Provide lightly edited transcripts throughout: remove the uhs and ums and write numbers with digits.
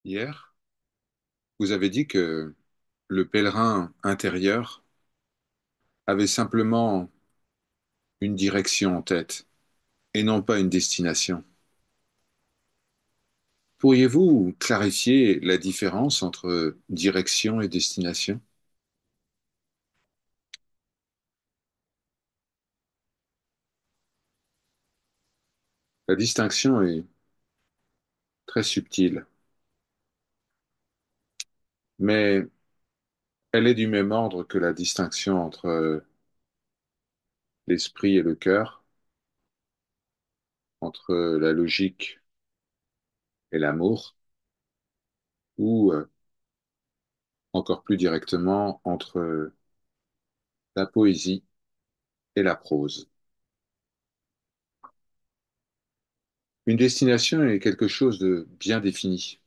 Hier, vous avez dit que le pèlerin intérieur avait simplement une direction en tête et non pas une destination. Pourriez-vous clarifier la différence entre direction et destination? La distinction est très subtile, mais elle est du même ordre que la distinction entre l'esprit et le cœur, entre la logique et l'amour, ou encore plus directement entre la poésie et la prose. Une destination est quelque chose de bien défini.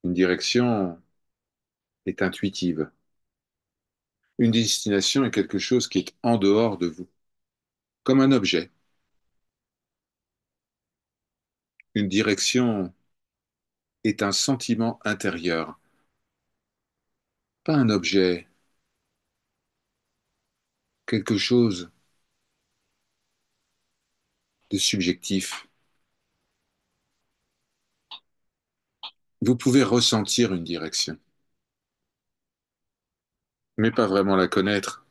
Une direction est intuitive. Une destination est quelque chose qui est en dehors de vous, comme un objet. Une direction est un sentiment intérieur, pas un objet, quelque chose de subjectif. Vous pouvez ressentir une direction, mais pas vraiment la connaître.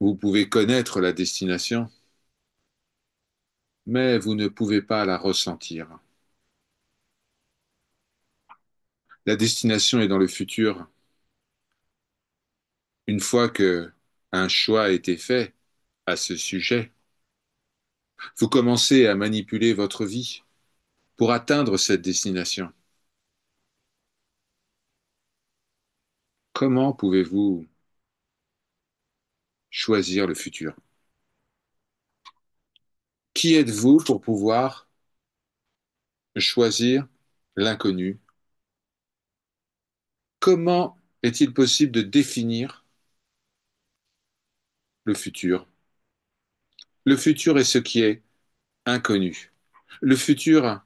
Vous pouvez connaître la destination, mais vous ne pouvez pas la ressentir. La destination est dans le futur. Une fois que un choix a été fait à ce sujet, vous commencez à manipuler votre vie pour atteindre cette destination. Comment pouvez-vous choisir le futur? Qui êtes-vous pour pouvoir choisir l'inconnu? Comment est-il possible de définir le futur? Le futur est ce qui est inconnu. Le futur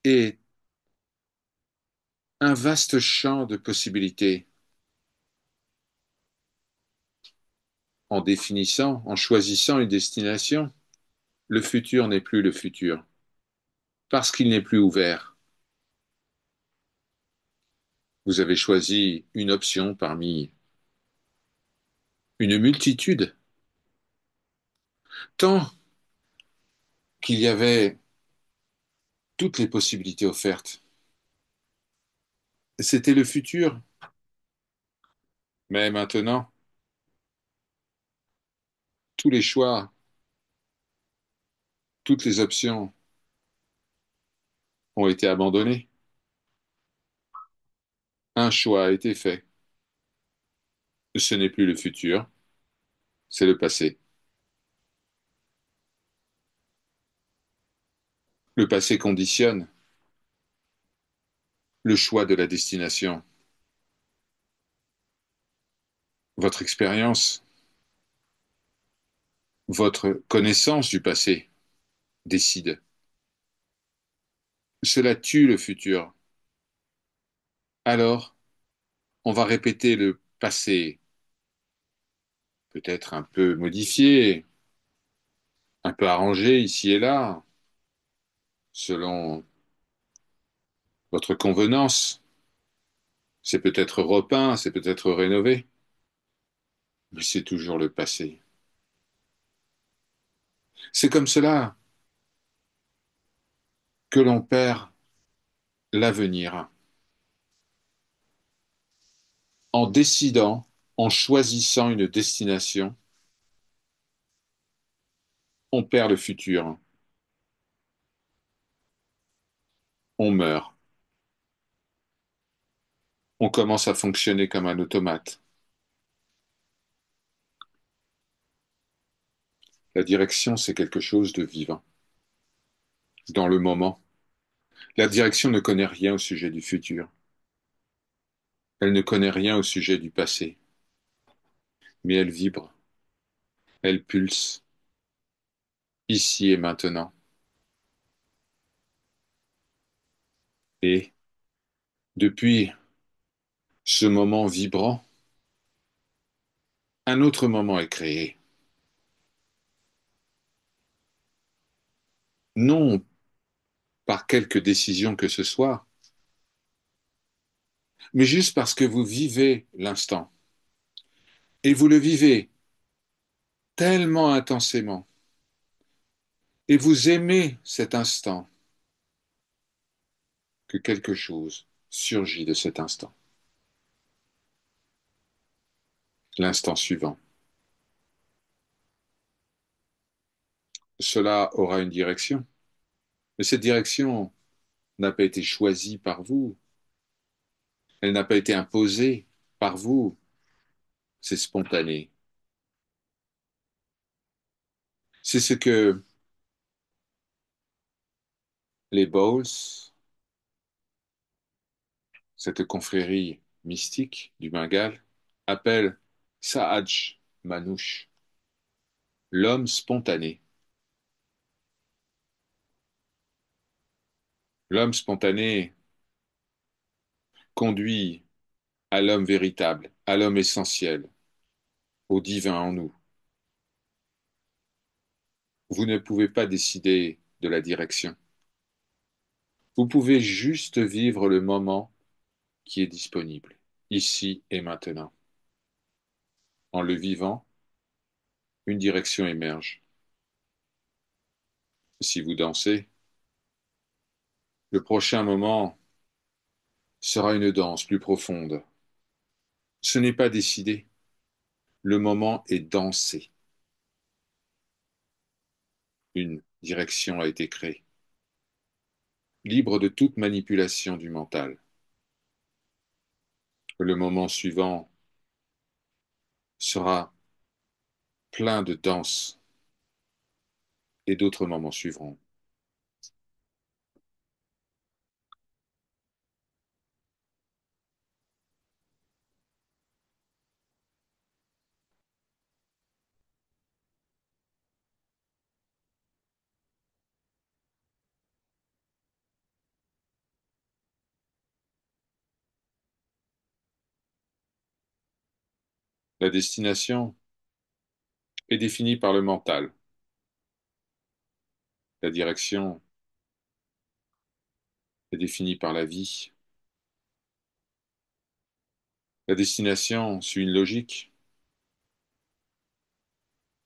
est un vaste champ de possibilités. En définissant, en choisissant une destination, le futur n'est plus le futur, parce qu'il n'est plus ouvert. Vous avez choisi une option parmi une multitude, tant qu'il y avait toutes les possibilités offertes. C'était le futur, mais maintenant, tous les choix, toutes les options ont été abandonnées. Un choix a été fait. Ce n'est plus le futur, c'est le passé. Le passé conditionne le choix de la destination. Votre expérience, votre connaissance du passé décide. Cela tue le futur. Alors, on va répéter le passé, peut-être un peu modifié, un peu arrangé ici et là, selon votre convenance. C'est peut-être repeint, c'est peut-être rénové, mais c'est toujours le passé. C'est comme cela que l'on perd l'avenir. En décidant, en choisissant une destination, on perd le futur, on meurt, on commence à fonctionner comme un automate. La direction, c'est quelque chose de vivant, dans le moment. La direction ne connaît rien au sujet du futur, elle ne connaît rien au sujet du passé, mais elle vibre, elle pulse, ici et maintenant. Et depuis ce moment vibrant, un autre moment est créé. Non par quelque décision que ce soit, mais juste parce que vous vivez l'instant. Et vous le vivez tellement intensément. Et vous aimez cet instant que quelque chose surgit de cet instant. L'instant suivant. Cela aura une direction. Mais cette direction n'a pas été choisie par vous. Elle n'a pas été imposée par vous. C'est spontané. C'est ce que les Bowls, cette confrérie mystique du Bengale, appellent Sahaj Manouche, l'homme spontané. L'homme spontané conduit à l'homme véritable, à l'homme essentiel, au divin en nous. Vous ne pouvez pas décider de la direction. Vous pouvez juste vivre le moment qui est disponible, ici et maintenant. En le vivant, une direction émerge. Si vous dansez, le prochain moment sera une danse plus profonde. Ce n'est pas décidé. Le moment est dansé. Une direction a été créée, libre de toute manipulation du mental. Le moment suivant sera plein de danse et d'autres moments suivront. La destination est définie par le mental. La direction est définie par la vie. La destination suit une logique.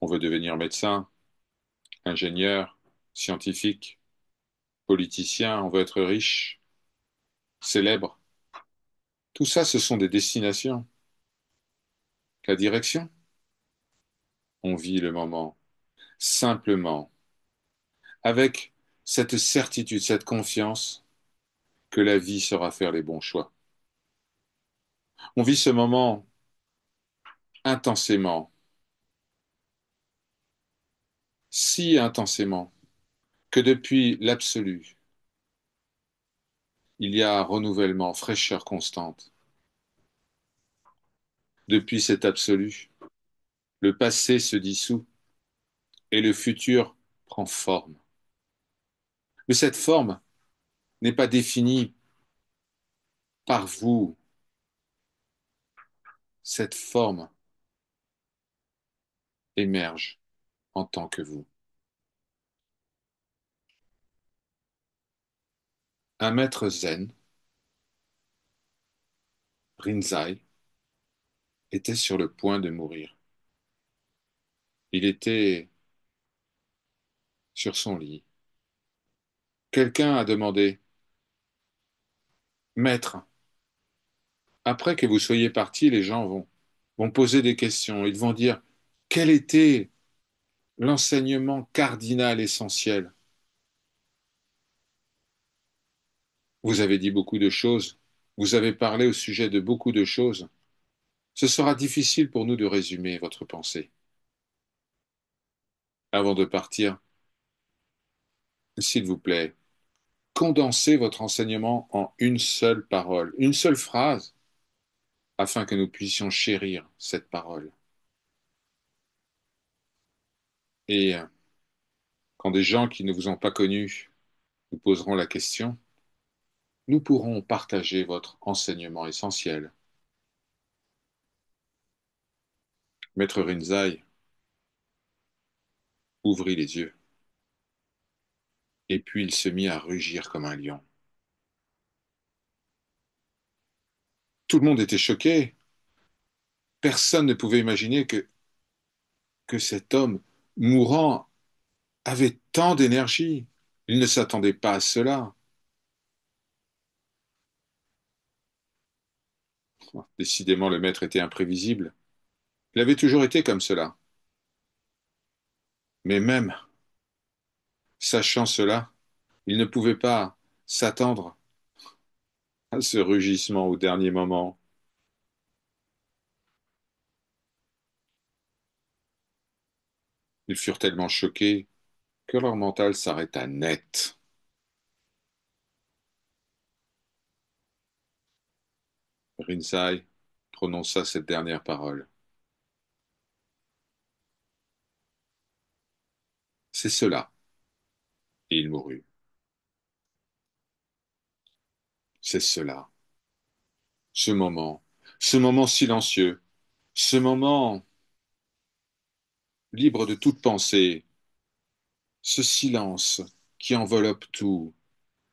On veut devenir médecin, ingénieur, scientifique, politicien, on veut être riche, célèbre. Tout ça, ce sont des destinations. La direction, on vit le moment simplement, avec cette certitude, cette confiance que la vie saura faire les bons choix. On vit ce moment intensément, si intensément, que depuis l'absolu, il y a renouvellement, fraîcheur constante. Depuis cet absolu, le passé se dissout et le futur prend forme. Mais cette forme n'est pas définie par vous. Cette forme émerge en tant que vous. Un maître zen, Rinzai, était sur le point de mourir. Il était sur son lit. Quelqu'un a demandé, Maître, après que vous soyez parti, les gens vont poser des questions. Ils vont dire, quel était l'enseignement cardinal essentiel? Vous avez dit beaucoup de choses. Vous avez parlé au sujet de beaucoup de choses. Ce sera difficile pour nous de résumer votre pensée. Avant de partir, s'il vous plaît, condensez votre enseignement en une seule parole, une seule phrase, afin que nous puissions chérir cette parole. Et Quand des gens qui ne vous ont pas connu nous poseront la question, nous pourrons partager votre enseignement essentiel. Maître Rinzai ouvrit les yeux, et puis il se mit à rugir comme un lion. Tout le monde était choqué. Personne ne pouvait imaginer que cet homme mourant avait tant d'énergie. Il ne s'attendait pas à cela. Décidément, le maître était imprévisible. Il avait toujours été comme cela. Mais même sachant cela, il ne pouvait pas s'attendre à ce rugissement au dernier moment. Ils furent tellement choqués que leur mental s'arrêta net. Rinzai prononça cette dernière parole. C'est cela. Et il mourut. C'est cela. Ce moment silencieux, ce moment libre de toute pensée, ce silence qui enveloppe tout,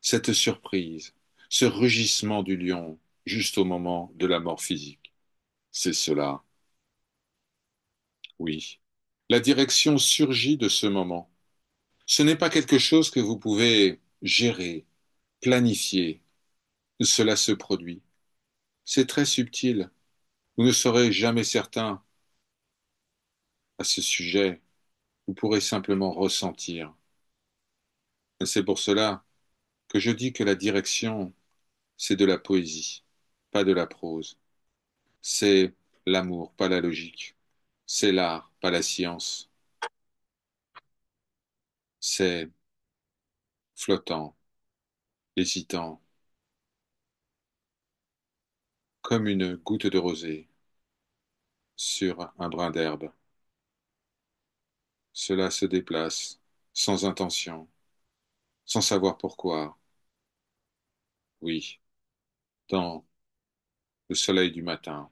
cette surprise, ce rugissement du lion juste au moment de la mort physique. C'est cela, oui. La direction surgit de ce moment. Ce n'est pas quelque chose que vous pouvez gérer, planifier. Cela se produit. C'est très subtil. Vous ne serez jamais certain à ce sujet. Vous pourrez simplement ressentir. Et c'est pour cela que je dis que la direction, c'est de la poésie, pas de la prose. C'est l'amour, pas la logique. C'est l'art, pas la science. C'est flottant, hésitant, comme une goutte de rosée sur un brin d'herbe. Cela se déplace sans intention, sans savoir pourquoi. Oui, dans le soleil du matin,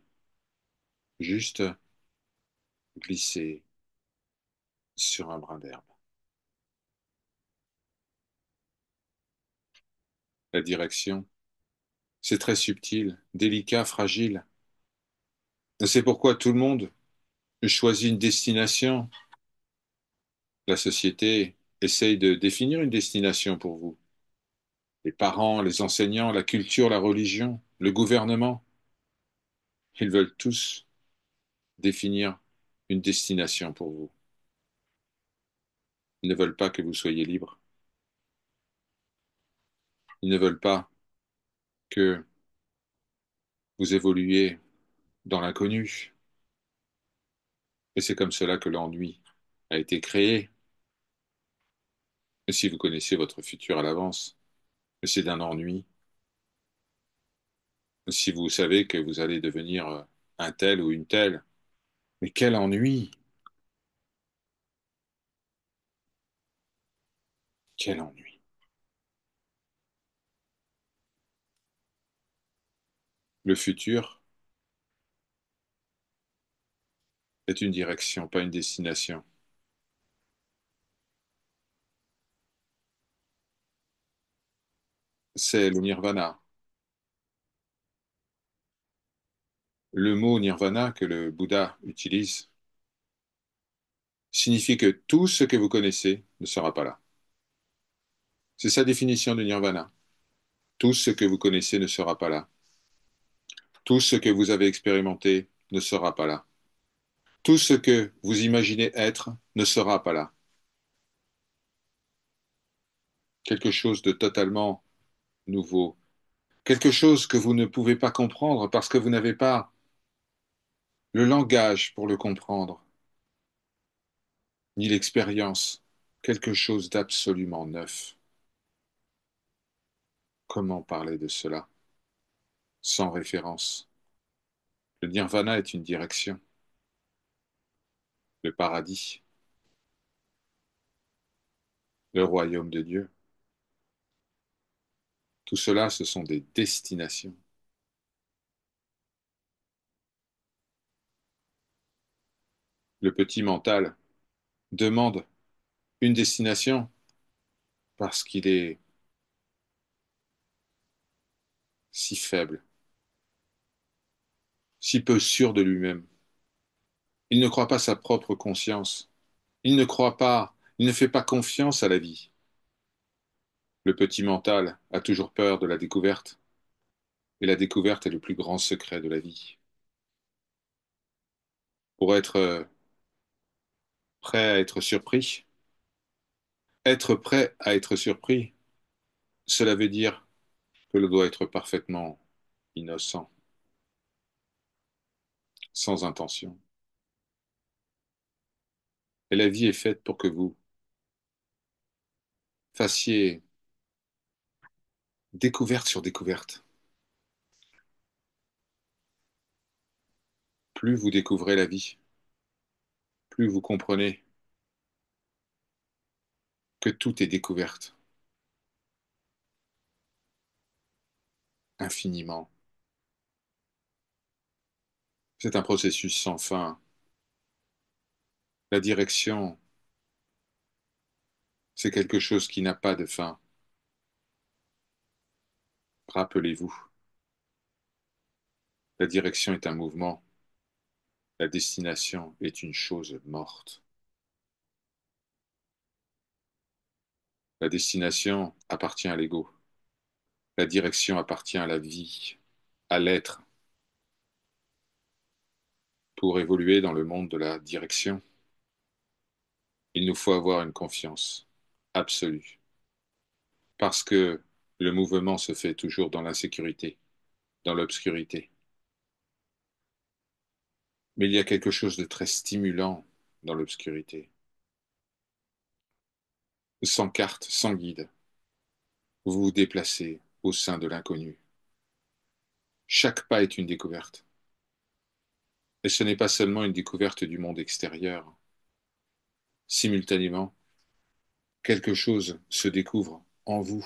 juste glisser sur un brin d'herbe. La direction, c'est très subtil, délicat, fragile. C'est pourquoi tout le monde choisit une destination. La société essaye de définir une destination pour vous. Les parents, les enseignants, la culture, la religion, le gouvernement, ils veulent tous définir une destination pour vous. Ils ne veulent pas que vous soyez libre. Ils ne veulent pas que vous évoluiez dans l'inconnu. Et c'est comme cela que l'ennui a été créé. Et si vous connaissez votre futur à l'avance, c'est d'un ennui. Si vous savez que vous allez devenir un tel ou une telle, mais quel ennui! Quel ennui! Le futur est une direction, pas une destination. C'est le nirvana. Le mot nirvana que le Bouddha utilise signifie que tout ce que vous connaissez ne sera pas là. C'est sa définition du nirvana. Tout ce que vous connaissez ne sera pas là. Tout ce que vous avez expérimenté ne sera pas là. Tout ce que vous imaginez être ne sera pas là. Quelque chose de totalement nouveau. Quelque chose que vous ne pouvez pas comprendre parce que vous n'avez pas le langage pour le comprendre, ni l'expérience. Quelque chose d'absolument neuf. Comment parler de cela sans référence? Le nirvana est une direction, le paradis. le royaume de Dieu. Tout cela, ce sont des destinations. Le petit mental demande une destination parce qu'il est si faible, si peu sûr de lui-même. Il ne croit pas sa propre conscience. Il ne croit pas, il ne fait pas confiance à la vie. Le petit mental a toujours peur de la découverte, et la découverte est le plus grand secret de la vie. Pour être prêt à être surpris, être prêt à être surpris, cela veut dire que l'on doit être parfaitement innocent, sans intention. Et la vie est faite pour que vous fassiez découverte sur découverte. Plus vous découvrez la vie, plus vous comprenez que tout est découverte, infiniment. C'est un processus sans fin. La direction, c'est quelque chose qui n'a pas de fin. Rappelez-vous, la direction est un mouvement, la destination est une chose morte. La destination appartient à l'ego, la direction appartient à la vie, à l'être. Pour évoluer dans le monde de la direction, il nous faut avoir une confiance absolue, parce que le mouvement se fait toujours dans l'insécurité, dans l'obscurité. Mais il y a quelque chose de très stimulant dans l'obscurité. Sans carte, sans guide, vous vous déplacez au sein de l'inconnu. Chaque pas est une découverte. Et ce n'est pas seulement une découverte du monde extérieur. Simultanément, quelque chose se découvre en vous.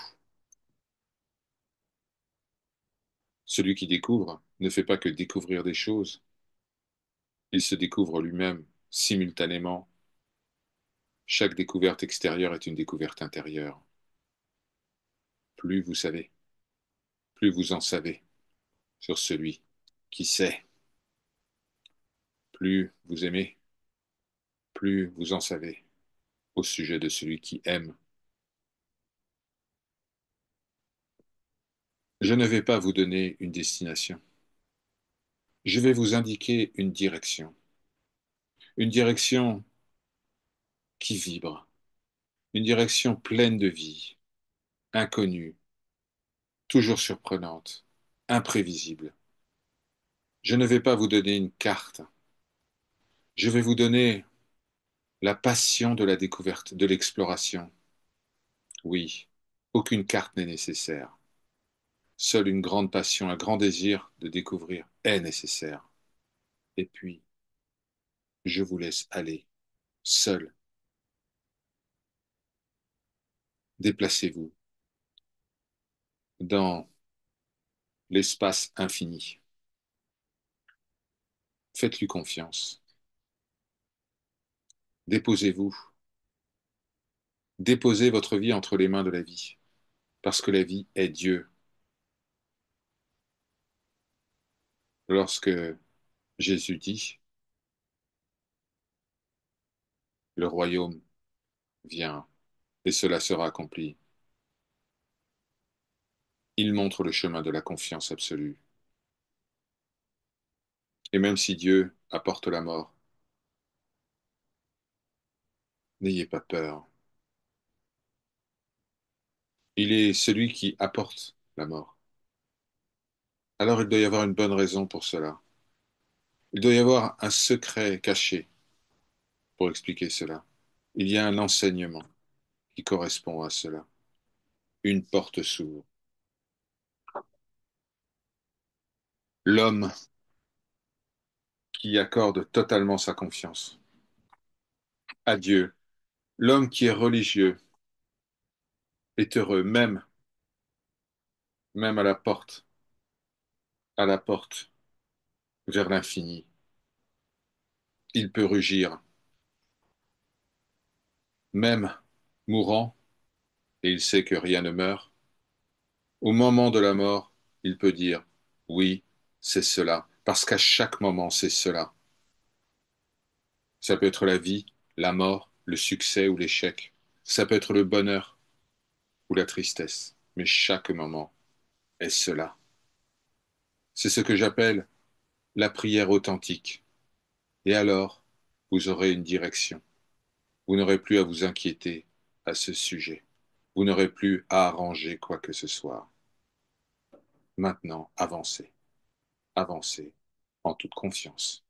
Celui qui découvre ne fait pas que découvrir des choses, il se découvre lui-même simultanément. Chaque découverte extérieure est une découverte intérieure. Plus vous savez, plus vous en savez sur celui qui sait. Plus vous aimez, plus vous en savez au sujet de celui qui aime. Je ne vais pas vous donner une destination. Je vais vous indiquer une direction qui vibre, une direction pleine de vie, inconnue, toujours surprenante, imprévisible. Je ne vais pas vous donner une carte, je vais vous donner la passion de la découverte, de l'exploration. Oui, aucune carte n'est nécessaire. Seule une grande passion, un grand désir de découvrir est nécessaire. Et puis, je vous laisse aller, seul. Déplacez-vous dans l'espace infini. Faites-lui confiance. Déposez-vous. Déposez votre vie entre les mains de la vie, parce que la vie est Dieu. Lorsque Jésus dit, le royaume vient et cela sera accompli, il montre le chemin de la confiance absolue. Et même si Dieu apporte la mort, n'ayez pas peur. Il est celui qui apporte la mort. Alors il doit y avoir une bonne raison pour cela. Il doit y avoir un secret caché pour expliquer cela. Il y a un enseignement qui correspond à cela. Une porte s'ouvre. L'homme qui accorde totalement sa confiance à Dieu. L'homme qui est religieux, est heureux, même à la porte, vers l'infini. Il peut rugir, même mourant, et il sait que rien ne meurt. Au moment de la mort, il peut dire, oui, c'est cela, parce qu'à chaque moment, c'est cela. Ça peut être la vie, la mort, le succès ou l'échec. Ça peut être le bonheur ou la tristesse. Mais chaque moment est cela. C'est ce que j'appelle la prière authentique. Et alors, vous aurez une direction. Vous n'aurez plus à vous inquiéter à ce sujet. Vous n'aurez plus à arranger quoi que ce soit. Maintenant, avancez, avancez en toute confiance.